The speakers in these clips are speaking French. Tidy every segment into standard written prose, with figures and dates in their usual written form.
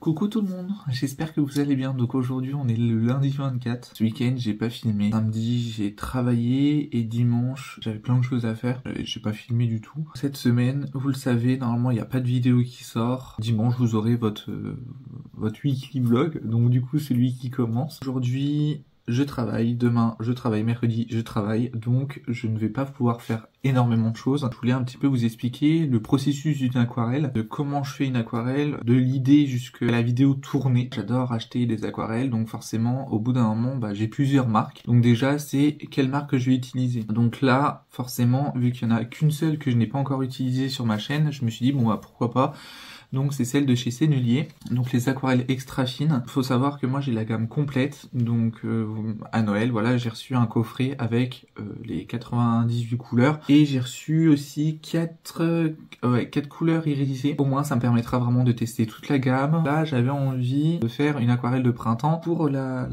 Coucou tout le monde, j'espère que vous allez bien. Donc aujourd'hui on est le lundi 24. Ce week-end j'ai pas filmé. Samedi j'ai travaillé et dimanche j'avais plein de choses à faire. J'ai pas filmé du tout. Cette semaine, vous le savez, normalement il n'y a pas de vidéo qui sort. Dimanche vous aurez votre weekly vlog. Donc du coup celui qui commence. Aujourd'hui je travaille, demain je travaille, mercredi je travaille, donc je ne vais pas pouvoir faire énormément de choses. Je voulais un petit peu vous expliquer le processus d'une aquarelle, de comment je fais une aquarelle, de l'idée jusqu'à la vidéo tournée. J'adore acheter des aquarelles, donc forcément au bout d'un moment j'ai plusieurs marques. Donc déjà c'est quelle marque que je vais utiliser. Donc là forcément vu qu'il n'y en a qu'une seule que je n'ai pas encore utilisée sur ma chaîne, je me suis dit bon pourquoi pas. Donc c'est celle de chez Sennelier, donc les aquarelles extra fines. Faut savoir que moi j'ai la gamme complète, donc à Noël, voilà, j'ai reçu un coffret avec les 98 couleurs et j'ai reçu aussi 4 couleurs irisées. Au moins ça me permettra vraiment de tester toute la gamme. Là j'avais envie de faire une aquarelle de printemps pour la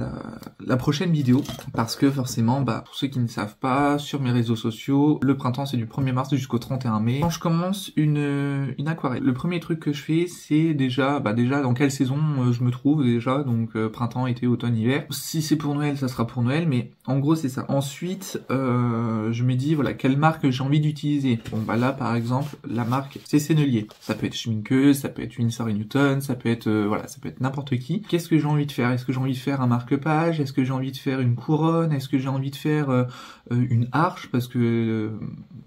prochaine vidéo, parce que forcément, pour ceux qui ne savent pas, sur mes réseaux sociaux, le printemps c'est du 1er mars jusqu'au 31 mai. Quand je commence une aquarelle, le premier truc que je fais c'est déjà dans quelle saison je me trouve déjà, donc printemps, été, automne, hiver. Si c'est pour Noël ça sera pour Noël, mais en gros c'est ça. Ensuite je me dis voilà quelle marque j'ai envie d'utiliser. Bon là par exemple la marque c'est Sennelier, ça peut être Schminckeuse, ça peut être Winsor & Newton, ça peut être ça peut être n'importe qui. Qu'est-ce que j'ai envie de faire? Est-ce que j'ai envie de faire un marque-page? Est-ce que j'ai envie de faire une couronne? Est-ce que j'ai envie de faire une arche? Parce que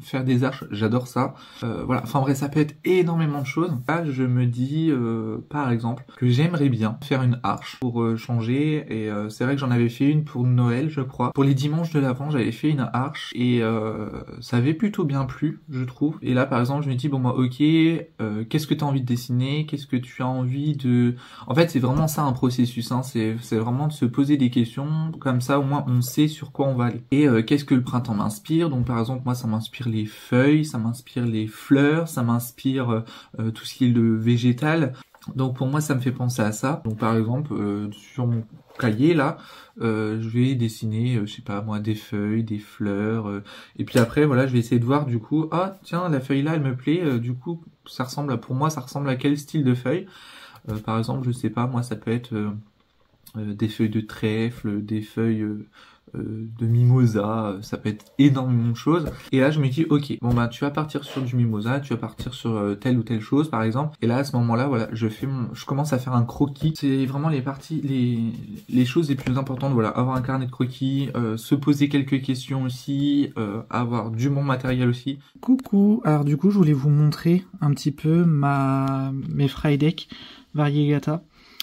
faire des arches j'adore ça. Voilà, enfin bref, ça peut être énormément de choses. Là je me dis par exemple que j'aimerais bien faire une arche pour changer, et c'est vrai que j'en avais fait une pour Noël je crois. Pour les dimanches de l'Avent j'avais fait une arche et ça avait plutôt bien plu je trouve. Et là par exemple je me dis bon ok, qu'est-ce que tu as envie de dessiner? Qu'est-ce que tu as envie de... En fait c'est vraiment ça un processus, hein. C'est vraiment de se poser des questions, comme ça au moins on sait sur quoi on va aller. Et qu'est-ce que le printemps m'inspire? Donc par exemple moi ça m'inspire les feuilles, ça m'inspire les fleurs, ça m'inspire tout ce qui est le végétal. Donc pour moi ça me fait penser à ça. Donc par exemple sur mon cahier là je vais dessiner je sais pas moi des feuilles, des fleurs, et puis après voilà je vais essayer de voir du coup tiens la feuille là elle me plaît, du coup ça ressemble pour moi ça ressemble à quel style de feuille. Par exemple je sais pas moi ça peut être des feuilles de trèfle, des feuilles de mimosa, ça peut être énormément de choses. Et là je me dis ok bon tu vas partir sur du mimosa, tu vas partir sur telle ou telle chose par exemple. Et là à ce moment là voilà je commence à faire un croquis. C'est vraiment les choses les plus importantes. Voilà, avoir un carnet de croquis, se poser quelques questions aussi, avoir du bon matériel aussi. Coucou, alors du coup je voulais vous montrer un petit peu mes Frydek Variegata.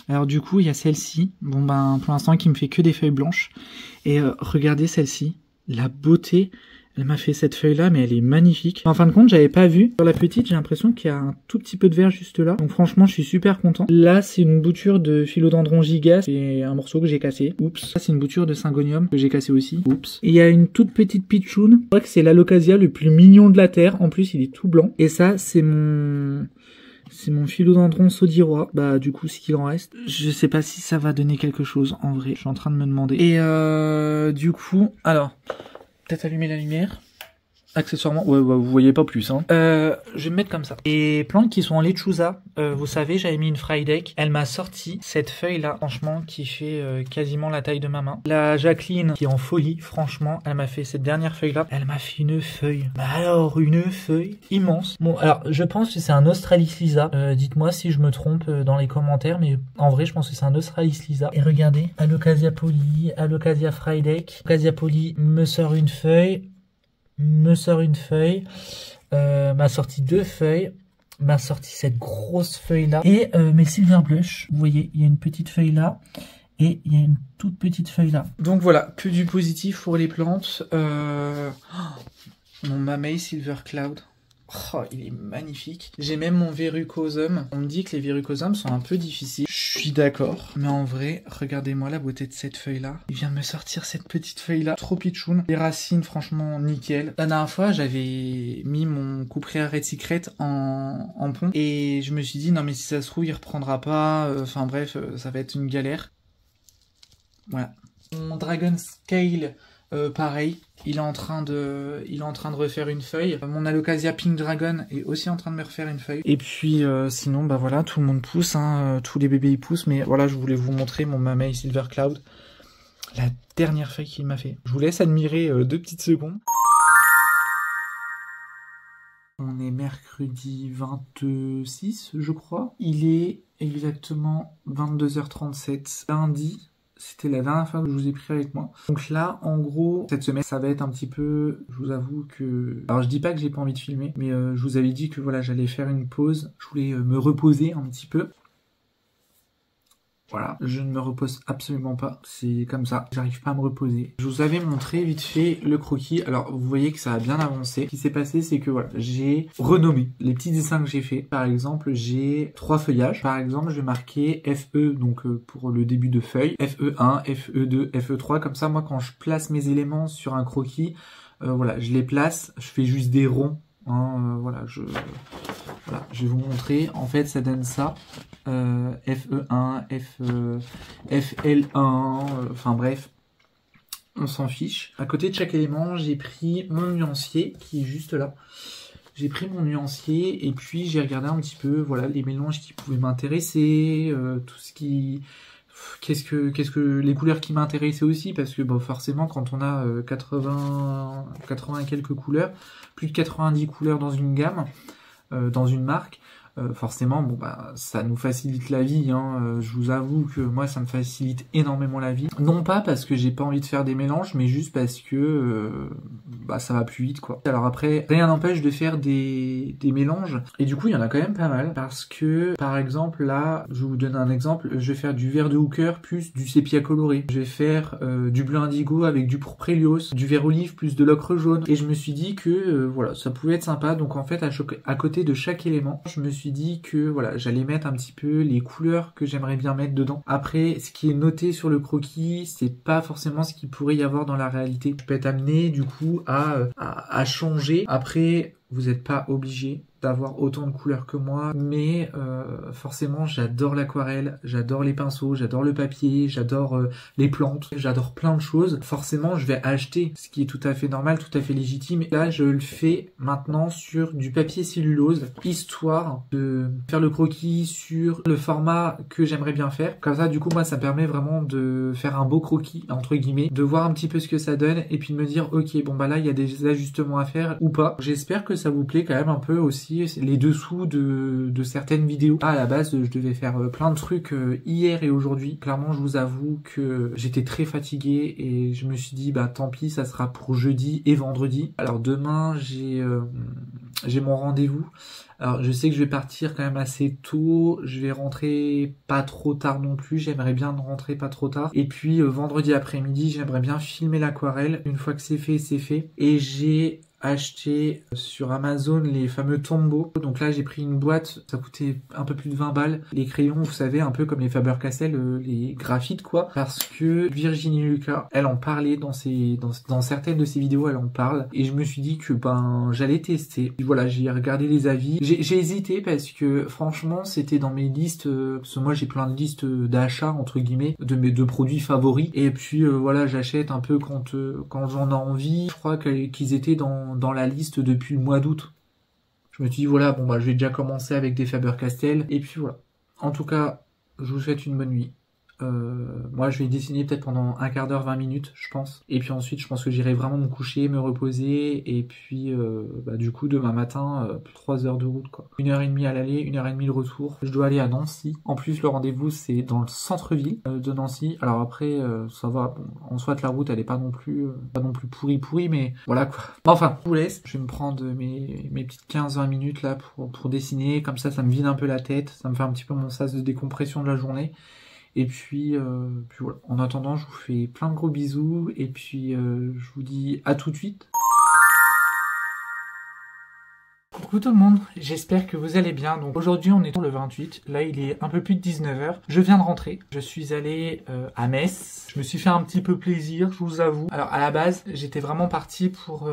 Alors du coup il y a celle-ci, pour l'instant qui me fait que des feuilles blanches. Et regardez celle-ci, la beauté, elle m'a fait cette feuille là mais elle est magnifique. En fin de compte j'avais pas vu, sur la petite j'ai l'impression qu'il y a un tout petit peu de vert juste là. Donc franchement je suis super content. Là c'est une bouture de philodendron giga, c'est un morceau que j'ai cassé, oups. Là c'est une bouture de syngonium que j'ai cassé aussi, oups. Et il y a une toute petite pitchoun, je crois que c'est l'alocasia le plus mignon de la terre, en plus il est tout blanc. Et ça c'est mon philodendron saudirois. Du coup, ce qu'il en reste, je sais pas si ça va donner quelque chose, en vrai. Je suis en train de me demander. Et du coup, alors, peut-être allumer la lumière. Accessoirement, ouais, vous voyez pas plus, hein. Je vais me mettre comme ça. Et plantes qui sont en lechuza, vous savez, j'avais mis une Frydek. Elle m'a sorti cette feuille-là, franchement, qui fait quasiment la taille de ma main. La Jacqueline, qui est en folie, franchement, elle m'a fait cette dernière feuille-là. Elle m'a fait une feuille. Alors, une feuille immense. Bon, alors, je pense que c'est un Australis lisa. Dites-moi si je me trompe dans les commentaires, mais en vrai, je pense que c'est un Australis lisa. Et regardez, Alocasia poly, Alocasia Frydek. Alocasia poly me sort une feuille. M'a sorti 2 feuilles, m'a sorti cette grosse feuille là, et mes silver blush, vous voyez il y a une petite feuille là et il y a une toute petite feuille là. Donc voilà, que du positif pour les plantes. Mon Mamei Silver Cloud, il est magnifique. J'ai même mon verrucosum. On me dit que les verrucosums sont un peu difficiles. Je suis d'accord. Mais en vrai, regardez-moi la beauté de cette feuille-là. Il vient de me sortir cette petite feuille-là. Trop pitchoun. Les racines, franchement, nickel. La dernière fois, j'avais mis mon couperet Red Secret en pont. Et je me suis dit, non mais si ça se trouve, il reprendra pas. Enfin bref, ça va être une galère. Voilà. Mon Dragon Scale pareil, il est en train de refaire une feuille. Mon Alocasia Pink Dragon est aussi en train de me refaire une feuille. Et puis sinon, bah voilà, tout le monde pousse, hein, tous les bébés ils poussent. Mais voilà, je voulais vous montrer mon Mamei Silver Cloud, la dernière feuille qu'il m'a fait. Je vous laisse admirer 2 petites secondes. On est mercredi 26, je crois. Il est exactement 22h37. Lundi, c'était la dernière fois que je vous ai pris avec moi. Donc là, en gros, cette semaine, ça va être un petit peu... Je vous avoue que... Alors, je dis pas que j'ai pas envie de filmer, mais je vous avais dit que voilà, j'allais faire une pause. Je voulais me reposer un petit peu. Voilà, je ne me repose absolument pas, c'est comme ça, j'arrive pas à me reposer. Je vous avais montré vite fait le croquis, alors vous voyez que ça a bien avancé. Ce qui s'est passé, c'est que voilà, j'ai renommé les petits dessins que j'ai fait. Par exemple, j'ai 3 feuillages. Par exemple, je vais marquer FE, donc pour le début de feuille, FE1, FE2, FE3, comme ça, moi quand je place mes éléments sur un croquis, voilà, je les place, je fais juste des ronds. Hein, voilà, je vais vous montrer. En fait, ça donne ça. FE1, FL1, enfin bref, on s'en fiche. À côté de chaque élément, j'ai pris mon nuancier qui est juste là. J'ai pris mon nuancier et puis j'ai regardé un petit peu, voilà, les mélanges qui pouvaient m'intéresser, tout ce qui... Qu'est-ce que les couleurs qui m'intéressaient aussi, parce que bon, forcément quand on a 80 et quelques couleurs, plus de 90 couleurs dans une gamme, dans une marque, forcément bon bah ça nous facilite la vie, hein. Je vous avoue que moi ça me facilite énormément la vie, non pas parce que j'ai pas envie de faire des mélanges, mais juste parce que bah ça va plus vite quoi. Alors après rien n'empêche de faire des mélanges, et du coup il y en a quand même pas mal, parce que par exemple là je vais vous donner un exemple, je vais faire du vert de Hooker plus du sépia coloré, je vais faire du bleu indigo avec du pourpre Helios, du vert olive plus de l'ocre jaune, et je me suis dit que voilà ça pouvait être sympa. Donc en fait à côté de chaque élément, je me suis dit que voilà, j'allais mettre un petit peu les couleurs que j'aimerais bien mettre dedans. Après, ce qui est noté sur le croquis, c'est pas forcément ce qu'il pourrait y avoir dans la réalité. Je peux être amené du coup à changer. Après, vous n'êtes pas obligé d'avoir autant de couleurs que moi, mais forcément j'adore l'aquarelle, j'adore les pinceaux, j'adore le papier, j'adore les plantes, j'adore plein de choses. Forcément je vais acheter, ce qui est tout à fait normal, tout à fait légitime. Là je le fais maintenant sur du papier cellulose, histoire de faire le croquis sur le format que j'aimerais bien faire. Comme ça du coup moi ça permet vraiment de faire un beau croquis entre guillemets, de voir un petit peu ce que ça donne et puis de me dire ok bon bah là il y a des ajustements à faire ou pas. J'espère que ça vous plaît quand même un peu aussi les dessous de certaines vidéos. À la base, je devais faire plein de trucs hier et aujourd'hui. Clairement, je vous avoue que j'étais très fatigué et je me suis dit, bah tant pis, ça sera pour jeudi et vendredi. Alors demain, j'ai mon rendez-vous. Alors je sais que je vais partir quand même assez tôt, je vais rentrer pas trop tard non plus, j'aimerais bien rentrer pas trop tard. Et puis vendredi après-midi, j'aimerais bien filmer l'aquarelle. Une fois que c'est fait, c'est fait. Et j'ai acheté sur Amazon les fameux Tombow. Donc là j'ai pris une boîte, ça coûtait un peu plus de 20 balles. Les crayons, vous savez, un peu comme les Faber-Castell, les graphites quoi. Parce que Virginie Lucas, elle en parlait dans certaines de ses vidéos, elle en parle. Et je me suis dit que ben j'allais tester. Et voilà, j'ai regardé les avis. J'ai hésité parce que franchement c'était dans mes listes, parce que moi j'ai plein de listes d'achats entre guillemets, de mes 2 produits favoris. Et puis voilà, j'achète un peu quand j'en ai envie. Je crois qu'ils étaient dans la liste depuis le mois d'août. Je me suis dit voilà, bon bah je vais déjà commencer avec des Faber-Castell et puis voilà. En tout cas, je vous souhaite une bonne nuit. Moi je vais dessiner peut-être pendant un quart d'heure, 20 minutes je pense, et puis ensuite je pense que j'irai vraiment me coucher, me reposer, et puis bah, du coup demain matin 3 heures de route quoi, 1h30 à l'aller, 1h30 le retour. Je dois aller à Nancy, en plus le rendez-vous c'est dans le centre-ville de Nancy. Alors après ça va, bon, en soit la route elle est pas non plus pourrie, mais voilà quoi. Enfin je vous laisse, je vais me prendre mes petites 15-20 minutes là pour dessiner, comme ça me vide un peu la tête, ça me fait un petit peu mon sas de décompression de la journée. Et puis voilà. En attendant, je vous fais plein de gros bisous et puis je vous dis à tout de suite. Coucou tout le monde, j'espère que vous allez bien. Donc aujourd'hui on est le 28, là il est un peu plus de 19h. Je viens de rentrer, je suis allé à Metz. Je me suis fait un petit peu plaisir, je vous avoue. Alors à la base, j'étais vraiment parti pour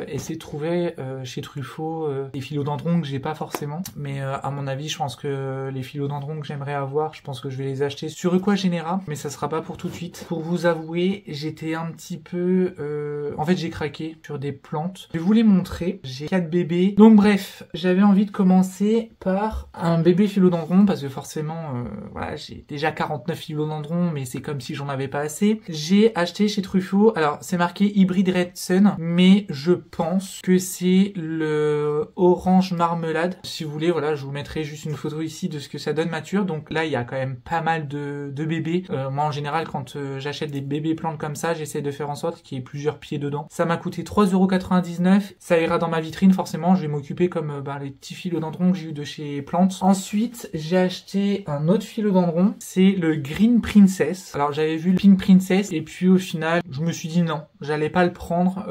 essayer de trouver chez Truffaut des philodendrons que j'ai pas forcément. Mais à mon avis, je pense que les philodendrons que j'aimerais avoir, je pense que je vais les acheter sur Equagenera. Mais ça sera pas pour tout de suite. Pour vous avouer, j'étais un petit peu... En fait, j'ai craqué sur des plantes. Je vais vous les montrer. J'ai 4 bébés. Donc bref, j'avais envie de commencer par un bébé philodendron parce que forcément, voilà, j'ai déjà 49 philodendrons, mais c'est comme si j'en avais pas assez. J'ai acheté chez Truffaut, alors c'est marqué Hybrid Red Sun, mais je pense que c'est le orange marmelade. Si vous voulez, voilà, je vous mettrai juste une photo ici de ce que ça donne mature. Donc là, il y a quand même pas mal de bébés. Moi, en général, quand j'achète des bébés plantes comme ça, j'essaie de faire en sorte qu'il y ait plusieurs pieds dedans. Ça m'a coûté 3,99 €. Ça ira dans ma vitrine, forcément. Je vais m'occuper comme les petits philodendrons que j'ai eu de chez Plantes. Ensuite, j'ai acheté un autre philodendron. C'est le Green Princess. Alors, j'avais vu le Pink Princess et puis au final, je me suis dit non, j'allais pas le prendre,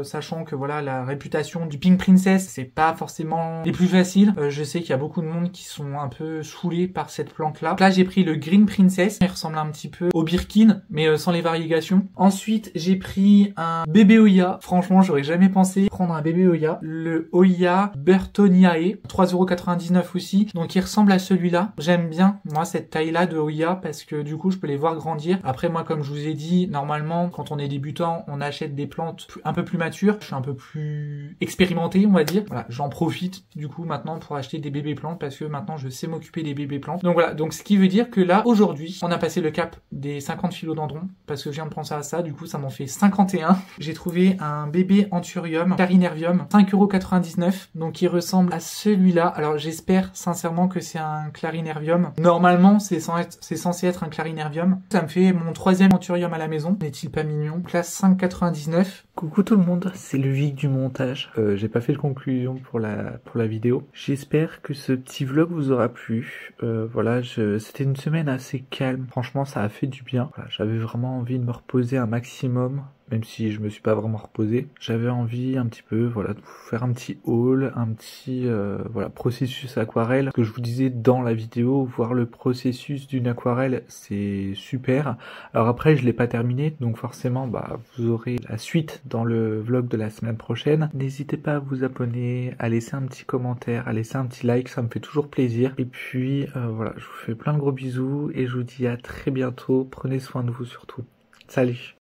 sachant que voilà, la réputation du Pink Princess, c'est pas forcément les plus faciles. Je sais qu'il y a beaucoup de monde qui sont un peu saoulés par cette plante-là. Là, j'ai pris le Green Princess. Il ressemble un petit peu au Birkin, mais sans les variegations. Ensuite, j'ai pris un bébé Oya. Franchement, j'aurais jamais pensé prendre un bébé Oya. Le Oya Burtoniae, 3,99 € aussi. Donc, il ressemble à celui-là. J'aime bien, moi, cette taille-là de Oya parce que du coup, je peux les voir grandir. Après, moi, comme je vous ai dit, normalement, quand on est débutant, on achète des plantes un peu plus matures. Je suis un peu plus expérimenté, on va dire. Voilà, j'en profite du coup maintenant pour acheter des bébés plantes parce que maintenant, je sais m'occuper des bébés plantes. Donc voilà, donc ce qui veut dire que là, aujourd'hui, on a passé le cap des 50 philodendrons parce que je viens de penser à ça. Du coup, ça m'en fait 51. J'ai trouvé un bébé Anthurium, Clarinervium, 5,99 €. Donc, il ressemble à celui-là. Alors, j'espère sincèrement que c'est un Clarinervium. Normalement, c'est censé être un Clarinervium. Ça me fait mon 3e Anthurium à la maison. N'est-il pas mignon? Classe 5,99 €. Coucou tout le monde, c'est le Vic du montage. J'ai pas fait de conclusion pour la vidéo. J'espère que ce petit vlog vous aura plu. Voilà, c'était une semaine assez calme. Franchement, ça a fait du bien. Voilà, j'avais vraiment envie de me reposer un maximum. Même si je me suis pas vraiment reposé, j'avais envie un petit peu, voilà, de vous faire un petit haul, un petit, voilà, processus aquarelle. Ce que je vous disais dans la vidéo, voir le processus d'une aquarelle, c'est super. Alors après, je l'ai pas terminé, donc forcément, bah, vous aurez la suite dans le vlog de la semaine prochaine. N'hésitez pas à vous abonner, à laisser un petit commentaire, à laisser un petit like, ça me fait toujours plaisir. Et puis, voilà, je vous fais plein de gros bisous et je vous dis à très bientôt. Prenez soin de vous surtout. Salut!